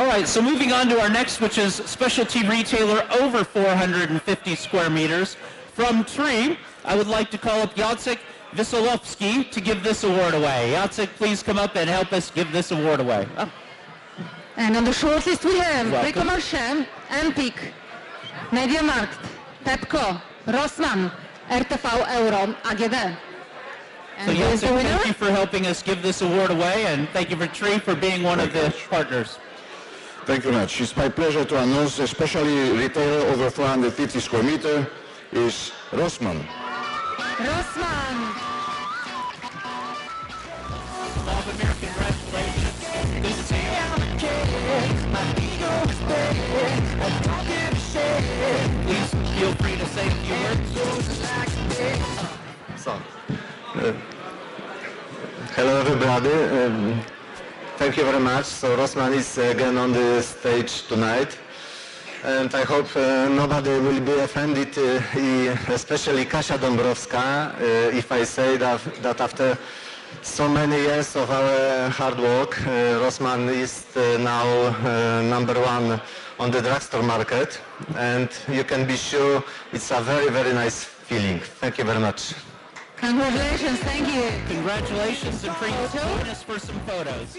right, so moving on to our next, which is specialty retailer over 450 square meters. From Tree, I would like to call up Jacek Wisolowski to give this award away. Jacek, please come up and help us give this award away. Oh. And on the shortlist we have Welcome. Pre-Commercial, Empik, MediaMarkt, Pepco, Rossmann, RTV Euro, AGD. And So who is the Jacek, winner? thank you for helping us give this award away, and thank you for Tree for being one of the partners. Thank you very much. It's my pleasure to announce, especially retailer over 450 square meter, is Rossmann. Rossmann. Congratulations. Good to see you. Please feel free to say a few words. Hello everybody. Thank you very much. So Rossmann is again on the stage tonight. And I hope nobody will be offended, especially Kasia Dąbrowska, if I say that after so many years of our hard work, Rossmann is now #1 on the drugstore market. And you can be sure it's a very, very nice feeling. Thank you very much. Congratulations, thank you. Congratulations, and join us for some photos.